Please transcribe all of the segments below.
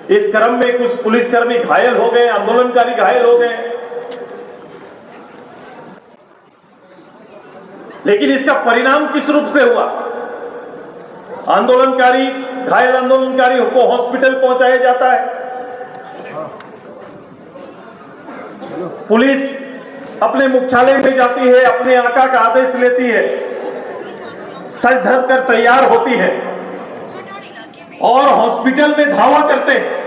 इस क्रम में कुछ पुलिसकर्मी घायल हो गए, आंदोलनकारी घायल हो गए, लेकिन इसका परिणाम किस रूप से हुआ? घायल आंदोलनकारी को हॉस्पिटल पहुंचाया जाता है, पुलिस अपने मुख्यालय में जाती है, अपने आका का आदेश लेती है, सज धज कर तैयार होती है और हॉस्पिटल में धावा करते हैं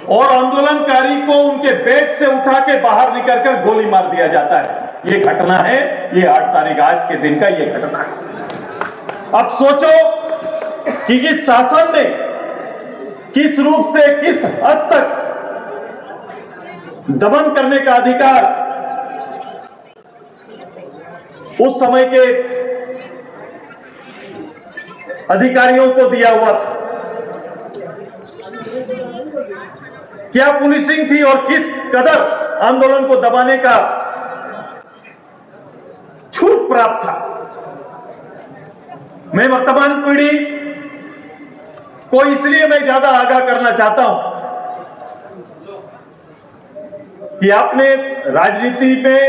और आंदोलनकारी को उनके बेड से उठा के बाहर निकलकर गोली मार दिया जाता है। ये घटना है, ये 8 तारीख आज के दिन का ये घटना है। अब सोचो कि इस शासन ने किस रूप से, किस हद तक दमन करने का अधिकार उस समय के अधिकारियों को दिया हुआ था। क्या पुलिसिंग थी और किस कदर आंदोलन को दबाने का छूट प्राप्त था। मैं वर्तमान पीढ़ी को इसलिए मैं ज्यादा आगाह करना चाहता हूं कि आपने राजनीति में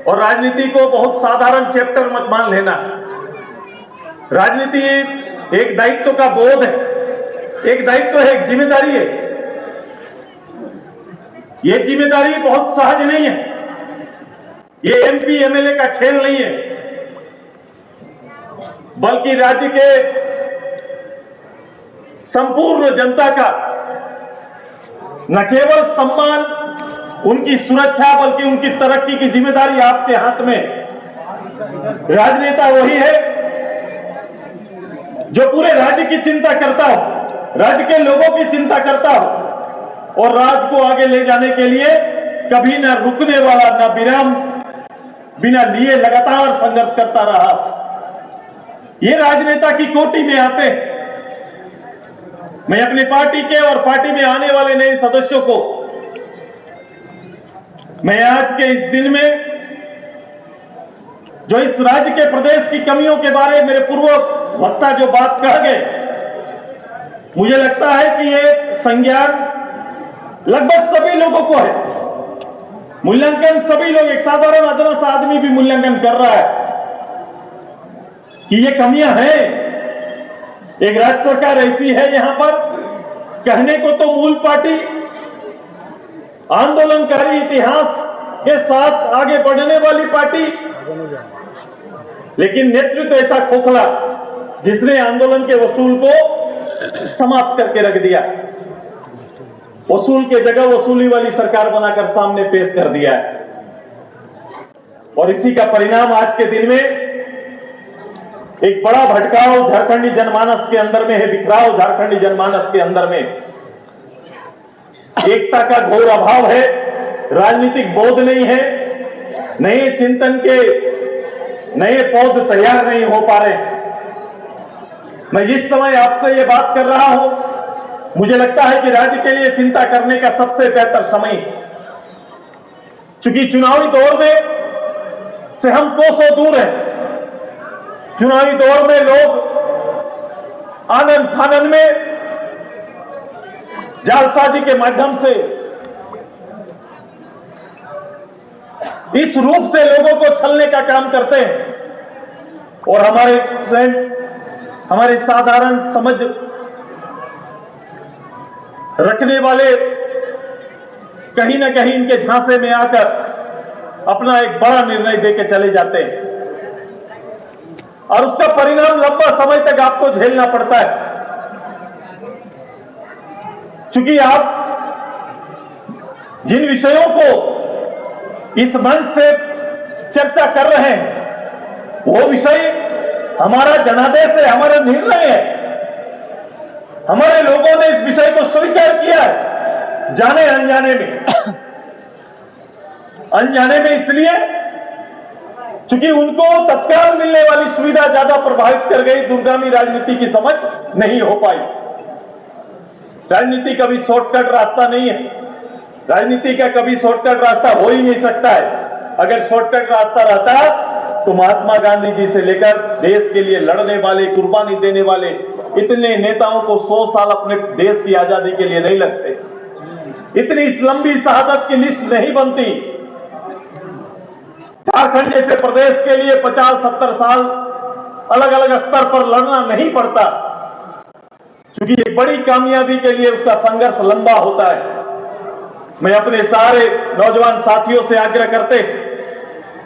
और राजनीति को बहुत साधारण चैप्टर मत मान लेना। राजनीति एक दायित्व का बोध है, एक दायित्व है, एक जिम्मेदारी है। यह जिम्मेदारी बहुत सहज नहीं है, ये एमपी एमएलए का खेल नहीं है, बल्कि राज्य के संपूर्ण जनता का न केवल सम्मान, उनकी सुरक्षा, बल्कि उनकी तरक्की की जिम्मेदारी आपके हाथ में। राजनेता वही है जो पूरे राज्य की चिंता करता हो, राज्य के लोगों की चिंता करता हो और राज्य को आगे ले जाने के लिए कभी ना रुकने वाला, ना विराम बिना लिए लगातार संघर्ष करता रहा। ये राजनेता की कोटि में आते हैं। मैं अपनी पार्टी के और पार्टी में आने वाले नए सदस्यों को मैं आज के इस दिन में जो इस राज्य के प्रदेश की कमियों के बारे मेरे पूर्व वक्ता जो बात कह गए, मुझे लगता है कि ये संज्ञान लगभग सभी लोगों को है। मूल्यांकन सभी लोग, एक साधारण अदरस आदमी भी मूल्यांकन कर रहा है कि ये कमियां हैं। एक राज्य सरकार ऐसी है यहां पर कहने को तो मूल पार्टी आंदोलनकारी इतिहास के साथ आगे बढ़ने वाली पार्टी, लेकिन नेतृत्व ऐसा खोखला जिसने आंदोलन के वसूल को समाप्त करके रख दिया, वसूल के जगह वसूली वाली सरकार बनाकर सामने पेश कर दिया है। और इसी का परिणाम आज के दिन में एक बड़ा भटकाव झारखंडी जनमानस के अंदर में है, बिखराव झारखंडी जनमानस के अंदर में। एकता का घोर अभाव है, राजनीतिक बोध नहीं है, नए चिंतन के नए पौध तैयार नहीं हो पा रहे। मैं जिस समय आपसे ये बात कर रहा हूं, मुझे लगता है कि राज्य के लिए चिंता करने का सबसे बेहतर समय, चूंकि चुनावी दौर में से हम कोसों दूर हैं। चुनावी दौर में लोग आनंद फानन में जालसाजी के माध्यम से इस रूप से लोगों को छलने का काम करते हैं और हमारे साधारण समझ रखने वाले कहीं ना कहीं इनके झांसे में आकर अपना एक बड़ा निर्णय देके चले जाते हैं और उसका परिणाम लंबा समय तक आपको झेलना पड़ता है। चूंकि आप जिन विषयों को इस मंच से चर्चा कर रहे हैं वो विषय हमारा जनादेश है, हमारा निर्णय है। हमारे लोगों ने इस विषय को स्वीकार किया है, जाने अनजाने में इसलिए चूंकि उनको तत्काल मिलने वाली सुविधा ज्यादा प्रभावित कर गई, दूरगामी राजनीति की समझ नहीं हो पाई। राजनीति कभी शॉर्टकट रास्ता नहीं है, राजनीति का कभी शॉर्टकट रास्ता हो ही नहीं सकता है। अगर शॉर्टकट रास्ता रहता तो महात्मा गांधी जी से लेकर देश के लिए लड़ने वाले, कुर्बानी देने वाले इतने नेताओं को 100 साल अपने देश की आजादी के लिए नहीं लगते, इतनी लंबी शहादत की लिस्ट नहीं बनती। झारखंड जैसे प्रदेश के लिए 50-70 साल अलग अलग स्तर पर लड़ना नहीं पड़ता, क्योंकि ये बड़ी कामयाबी के लिए उसका संघर्ष लंबा होता है। मैं अपने सारे नौजवान साथियों से आग्रह करते,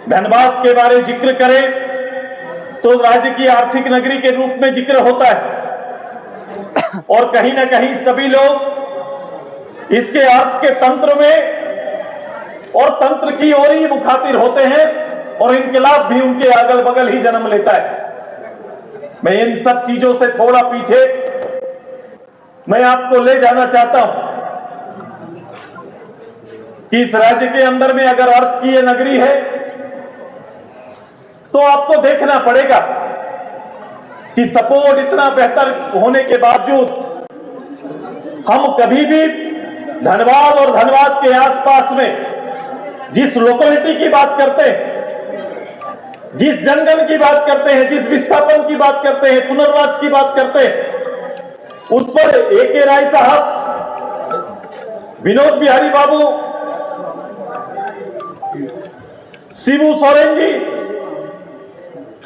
धनबाद के बारे में जिक्र करें तो राज्य की आर्थिक नगरी के रूप में जिक्र होता है, और कहीं ना कहीं सभी लोग इसके अर्थ के तंत्र में और तंत्र की ओर ही मुखातिर होते हैं, और इनकलाब भी उनके अगल बगल ही जन्म लेता है। मैं इन सब चीजों से थोड़ा पीछे मैं आपको ले जाना चाहता हूं कि इस राज्य के अंदर में अगर अर्थ की ये नगरी है तो आपको देखना पड़ेगा कि सपोर्ट इतना बेहतर होने के बावजूद हम कभी भी धनबाद और धनबाद के आसपास में जिस लोकेलिटी की बात करते हैं, जिस जंगल की बात करते हैं, जिस विस्थापन की बात करते हैं, पुनर्वास की बात करते हैं, उस पर ए.के. राय साहब, विनोद बिहारी बाबू, शिबू सोरेन जी,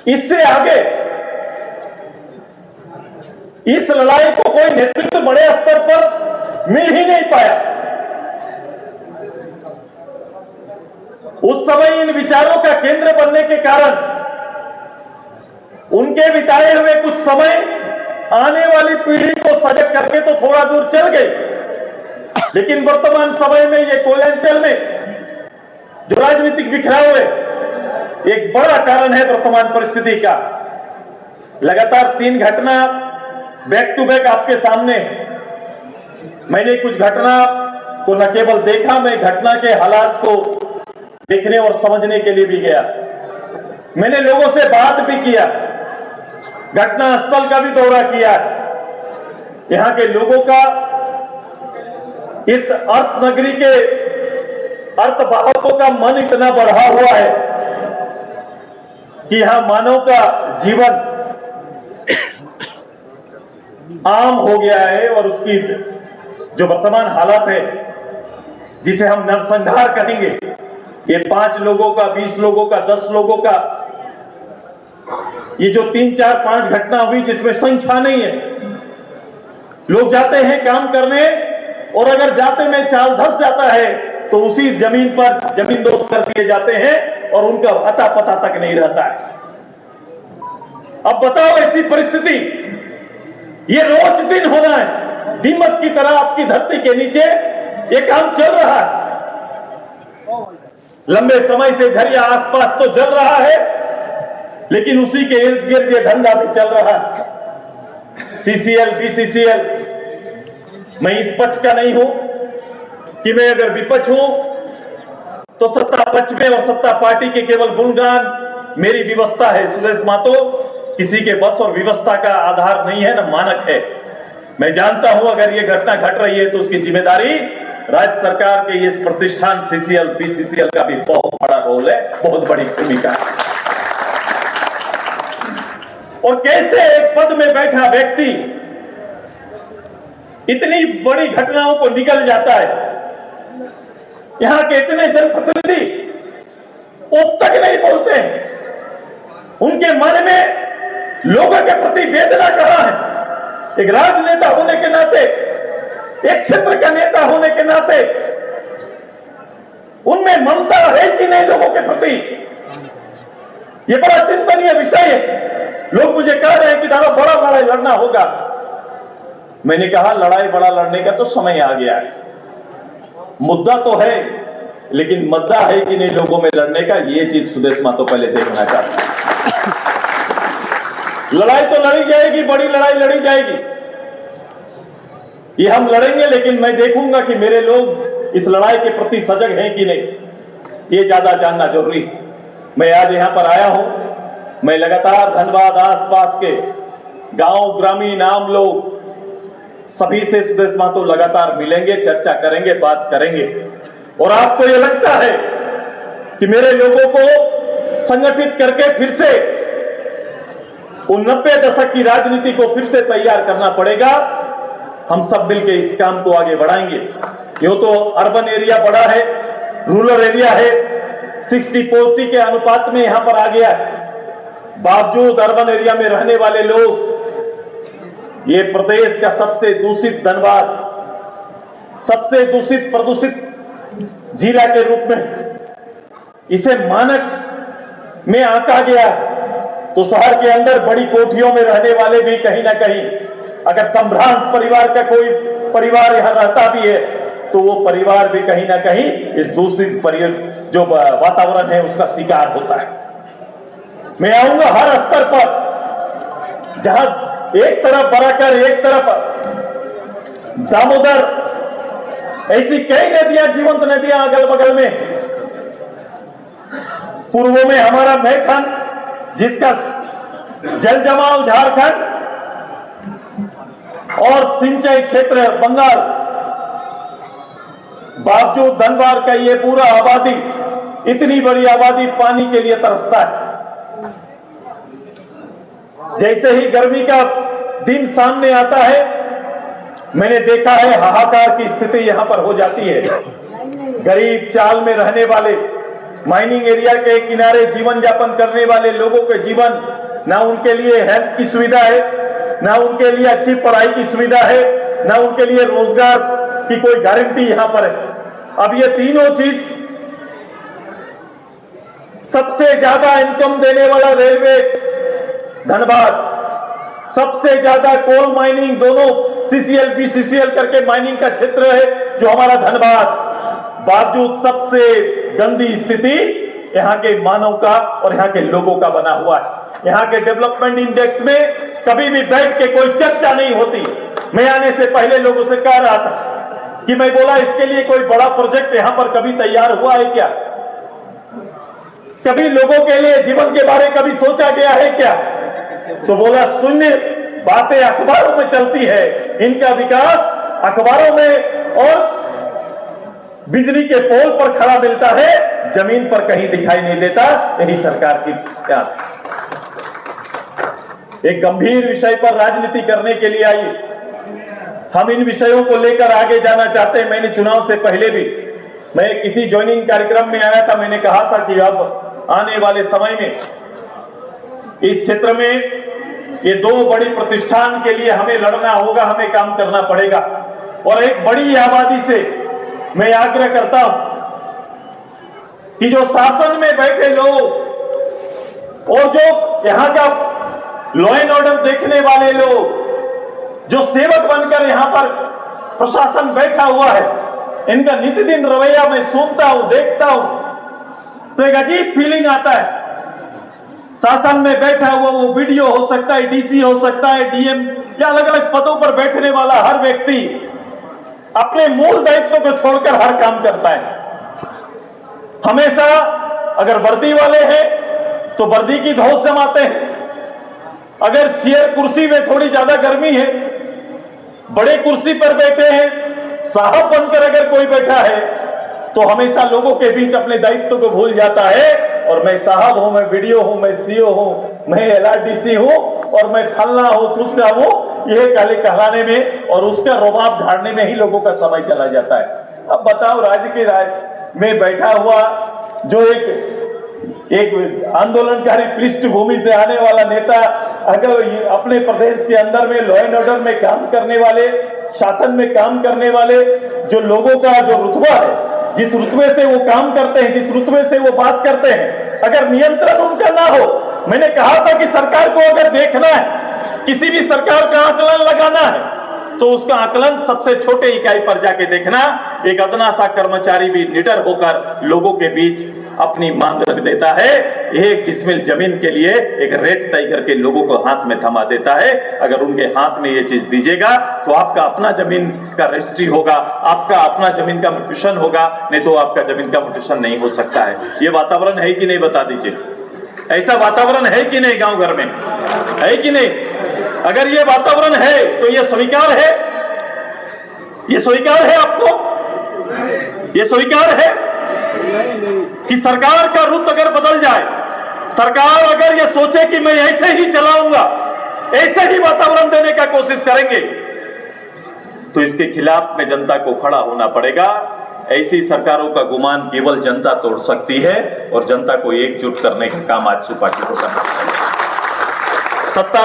इससे आगे इस लड़ाई को कोई नेतृत्व बड़े स्तर पर मिल ही नहीं पाया। उस समय इन विचारों का केंद्र बनने के कारण उनके बिताए हुए कुछ समय आने वाली पीढ़ी को सजग करके तो थोड़ा दूर चल गई, लेकिन वर्तमान समय में ये कोयलांचल में जो राजनीतिक बिखराव है, एक बड़ा कारण है वर्तमान परिस्थिति का। लगातार 3 घटना बैक टू बैक आपके सामने। मैंने कुछ घटना को न केवल देखा, मैं घटना के हालात को देखने और समझने के लिए भी गया। मैंने लोगों से बात भी किया, घटना स्थल का भी दौरा किया। यहां के लोगों का इस अर्थ नगरी के अर्थवाहकों का मन इतना बढ़ा हुआ है कि यहां मानव का जीवन आम हो गया है, और उसकी जो वर्तमान हालत है जिसे हम नरसंहार कहेंगे, ये 5 लोगों का, 20 लोगों का, 10 लोगों का, ये जो 3, 4, 5 घटना हुई जिसमें संख्या नहीं है। लोग जाते हैं काम करने, और अगर जाते में चाल धस जाता है तो उसी जमीन पर जमींदोज कर दिए जाते हैं और उनका अता पता तक नहीं रहता है। अब बताओ, ऐसी परिस्थिति ये रोज दिन होना है। दीमक की तरह आपकी धरती के नीचे ये काम चल रहा है। लंबे समय से झरिया आसपास तो जल रहा है, लेकिन उसी के इर्द गिर्द ये धंधा भी चल रहा है। CCL, BCCL, मैं इस पक्ष का नहीं हूं कि मैं अगर विपक्ष हूं तो सत्ता पक्ष में और सत्ता पार्टी के केवल गुणगान मेरी व्यवस्था है। सुदेश महतो किसी के बस और व्यवस्था का आधार नहीं है, न मानक है। मैं जानता हूं अगर ये घटना घट रही है तो उसकी जिम्मेदारी राज्य सरकार के इस प्रतिष्ठान CCL, BCCL का भी बहुत बड़ा रोल है, बहुत बड़ी भूमिका है। और कैसे एक पद में बैठा व्यक्ति इतनी बड़ी घटनाओं को निकल जाता है। यहां के इतने जनप्रतिनिधि अब तक नहीं बोलते हैं। उनके मन में लोगों के प्रति वेदना कहां है? एक राजनेता होने के नाते, एक क्षेत्र का नेता होने के नाते उनमें ममता है कि नहीं लोगों के प्रति? यह बड़ा चिंतनीय विषय है। लोग मुझे कह रहे हैं कि दादा बड़ा लड़ाई लड़ना होगा। मैंने कहा लड़ाई बड़ा लड़ने का तो समय आ गया है। मुद्दा तो है, लेकिन मुद्दा है कि नहीं लोगों में लड़ने का, ये चीज सुदेश महतो पहले देखना चाहता है। लड़ाई तो लड़ी जाएगी, बड़ी लड़ाई लड़ी जाएगी, ये हम लड़ेंगे, लेकिन मैं देखूंगा कि मेरे लोग इस लड़ाई के प्रति सजग हैं कि नहीं, ये ज्यादा जानना जरूरी। मैं आज यहां पर आया हूं, मैं लगातार धनबाद आसपास के गांव, ग्रामीण आम लोग सभी से सुदेश महतो लगातार मिलेंगे, चर्चा करेंगे, बात करेंगे। और आपको यह लगता है कि मेरे लोगों को संगठित करके फिर से उन 90 दशक की राजनीति को फिर से तैयार करना पड़ेगा। हम सब मिलकर इस काम को आगे बढ़ाएंगे। यूं तो अर्बन एरिया बड़ा है, रूरल एरिया है, 60-40 के अनुपात में यहां पर आ गया है। बावजूद अर्बन एरिया में रहने वाले लोग ये प्रदेश का सबसे दूषित धनबाद, सबसे दूषित प्रदूषित जिला के रूप में इसे मानक में आंका गया। तो शहर के अंदर बड़ी कोठियों में रहने वाले भी कहीं ना कहीं, अगर संभ्रांत परिवार का कोई परिवार यहां रहता भी है तो वो परिवार भी कहीं ना कहीं इस दूषित जो वातावरण है उसका शिकार होता है। मैं आऊंगा हर स्तर पर, जहां एक तरफ बराकर, एक तरफ दामोदर, ऐसी कई नदियां, जीवंत नदियां अगल बगल में। पूर्व में हमारा मैथन, जिसका जल जमाव झारखंड और सिंचाई क्षेत्र बंगाल। बावजूद धनबाद का ये पूरा आबादी, इतनी बड़ी आबादी पानी के लिए तरसता है। जैसे ही गर्मी का दिन सामने आता है, मैंने देखा है हाहाकार की स्थिति यहां पर हो जाती है। गरीब चाल में रहने वाले, माइनिंग एरिया के किनारे जीवन यापन करने वाले लोगों के जीवन, ना उनके लिए हेल्थ की सुविधा है, ना उनके लिए अच्छी पढ़ाई की सुविधा है, ना उनके लिए रोजगार की कोई गारंटी यहां पर है। अब ये तीनों चीज, सबसे ज्यादा इनकम देने वाला रेलवे धनबाद, सबसे ज्यादा कोल माइनिंग, दोनों CCL BCCL करके माइनिंग का क्षेत्र है जो हमारा धनबाद। बावजूद सबसे गंदी स्थिति यहां के मानव का और यहां के लोगों का बना हुआ है। यहां के डेवलपमेंट इंडेक्स में कभी भी बैठ के कोई चर्चा नहीं होती। मैं आने से पहले लोगों से कह रहा था कि मैं बोला, इसके लिए कोई बड़ा प्रोजेक्ट यहां पर कभी तैयार हुआ है क्या? कभी लोगों के लिए जीवन के बारे कभी सोचा गया है क्या? तो बोला, शून्य बातें अखबारों में चलती है, इनका विकास अखबारों में और बिजली के पोल पर खड़ा मिलता है, जमीन पर कहीं दिखाई नहीं देता। यही सरकार की बात है। एक गंभीर विषय पर राजनीति करने के लिए आई, हम इन विषयों को लेकर आगे जाना चाहते हैं। मैंने चुनाव से पहले भी, मैं किसी ज्वाइनिंग कार्यक्रम में आया था, मैंने कहा था कि अब आने वाले समय में इस क्षेत्र में ये दो बड़ी प्रतिष्ठान के लिए हमें लड़ना होगा, हमें काम करना पड़ेगा। और एक बड़ी आबादी से मैं आग्रह करता हूं कि जो शासन में बैठे लोग और जो यहां का लॉ एंड ऑर्डर देखने वाले लोग, जो सेवक बनकर यहां पर प्रशासन बैठा हुआ है, इनका नित्यदिन रवैया मैं सुनता हूं, देखता हूं, तो एक अजीब फीलिंग आता है। शासन में बैठा हुआ वो वीडियो हो सकता है, DC हो सकता है, DM या अलग अलग पदों पर बैठने वाला हर व्यक्ति अपने मूल दायित्व को छोड़कर हर काम करता है। हमेशा अगर वर्दी वाले हैं तो वर्दी की धौंस जमाते हैं, अगर चेयर कुर्सी में थोड़ी ज्यादा गर्मी है, बड़े कुर्सी पर बैठे हैं, साहब बनकर अगर कोई बैठा है तो हमेशा लोगों के बीच अपने दायित्व को भूल जाता है। और मैं साहब हूं, मैं BDO हूं, मैं CO हूं, मैं LRDC हूं और मैं फलना हूं, तुस्का हूं, यह काले कहलाने में और उसका रुबाब झाड़ने में ही लोगों का समय चला जाता है। अब बताओ, राज्य के राज में बैठा हुआ जो एक आंदोलनकारी पृष्ठभूमि से आने वाला नेता, अगर अपने प्रदेश के अंदर में लॉ एंड ऑर्डर में काम करने वाले, शासन में काम करने वाले जो लोगों का जो रुतबा है, जिस रुतबे से वो काम करते हैं, जिस रुतबे से वो बात करते हैं, अगर नियंत्रण उनका ना हो। मैंने कहा था कि सरकार को अगर देखना है, किसी भी सरकार का आकलन लगाना है, तो उसका आकलन सबसे छोटे इकाई पर जाके देखना। एक अदना सा कर्मचारी भी निडर होकर लोगों के बीच अपनी मांग रख देता है। 1 डिसमिल जमीन के लिए एक रेट तय करके लोगों को हाथ में थमा देता है। अगर उनके हाथ में ये चीज दीजिएगा तो आपका अपना जमीन का रजिस्ट्री होगा, आपका अपना जमीन का म्यूटेशन होगा, नहीं तो आपका जमीन का म्यूटेशन नहीं हो सकता है। ये वातावरण है कि नहीं, बता दीजिए। ऐसा वातावरण है कि नहीं, गांव घर में है कि नहीं? अगर ये वातावरण है तो ये स्वीकार है, ये स्वीकार है आपको, ये स्वीकार है कि सरकार का रुख अगर बदल जाए, सरकार अगर ये सोचे कि मैं ऐसे ही चलाऊंगा, ऐसे ही वातावरण देने का कोशिश करेंगे, तो इसके खिलाफ में जनता को खड़ा होना पड़ेगा। ऐसी सरकारों का गुमान केवल जनता तोड़ सकती है और जनता को एकजुट करने का काम आज पार्टी को करना चाहिए। सत्ता